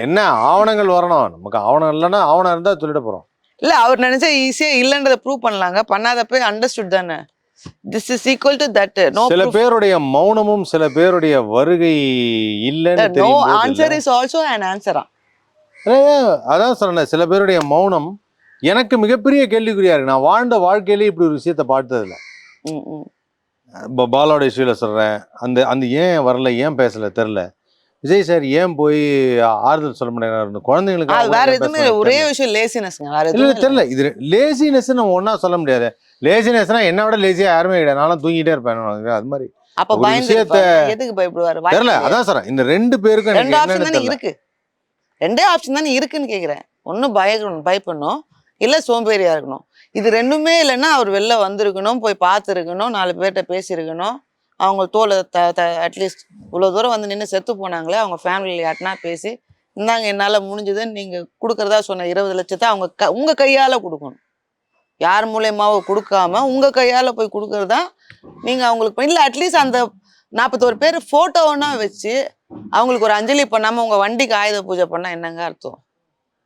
என்ன ஆவணங்கள் வரணும், நமக்கு ஆவணம் இல்லைன்னா ஆவணம் இருந்தா சொல்லிட போறோம். இல்ல அவர் நினைச்சா ஈஸியா இல்லன்றத ப்ரூவ் பண்ணலாங்க. பண்ணாதப்ப அண்டர்ஸ்டுட் தானே. This is equal to that. No சில பேருடைய மௌனமும் சில பேருடைய வருகை இல்லைன்னு நோ தெரியும் போது answer is also an answer. அதான் சொன்னேன், சில பேருடைய மௌனம் எனக்கு மிகப்பெரிய கேள்விக்குறியா இருக்கு. நான் வாழ்ந்த வாழ்க்கையிலே இப்படி ஒரு விஷயத்த பார்த்ததில்ல. பாலாவோட இஷ்யூல சொல்றேன், அந்த அந்த ஏன் வரல, ஏன் பேசல தெரியல. விஜய் சார் ஏன் போய் ஆறுதல் சொல்ல முடியாது குழந்தைங்களுக்கு? வேற எதுவுமே ஒரே விஷயம் லேசினஸ்ங்க. வேற இல்ல தெரியல, இது லேசினஸ் நம்ம ஒன்னா சொல்ல முடியாது. லேசினஸ்னா என்ன விட லேசியா யாருமே கிடையாது. நானும் தூங்கிட்டே இருப்பேன் அது மாதிரி. அப்ப பயந்துட்டு எதுக்கு பயப்படுவாரு தெரியல. அதான் சொல்றேன், இந்த ரெண்டு பேருக்கும் ரெண்டு ஆப்ஷன் தானே இருக்கு. ரெண்டே ஆப்ஷன் தானே இருக்குன்னு கேக்குறேன். ஒன்னும் பயப்படணும், இல்ல சோம்பேறியா இருக்கணும். இது ரெண்டுமே இல்லைன்னா அவர் வெளில வந்திருக்கணும், போய் பார்த்துருக்கணும், 4 பேர்கிட்ட பேசியிருக்கணும். அவங்க தோலை அட்லீஸ்ட் இவ்வளோ தூரம் வந்து நின்று செத்து போனாங்களே, அவங்க ஃபேமிலியில் யார்ட்னா பேசி இந்தாங்க என்னால் முடிஞ்சதுன்னு நீங்கள் கொடுக்குறதா சொன்ன 20 லட்சத்தை அவங்க உங்கள் கையால் கொடுக்கணும். யார் மூலியமாவோ கொடுக்காம உங்கள் கையால் போய் கொடுக்குறதா நீங்கள் அவங்களுக்கு. இல்லை அட்லீஸ்ட் அந்த 41 பேர் ஃபோட்டோன்னா வச்சு அவங்களுக்கு ஒரு அஞ்சலி பண்ணாமல் உங்கள் வண்டிக்கு ஆயுத பூஜை பண்ணால் என்னங்க அர்த்தம்?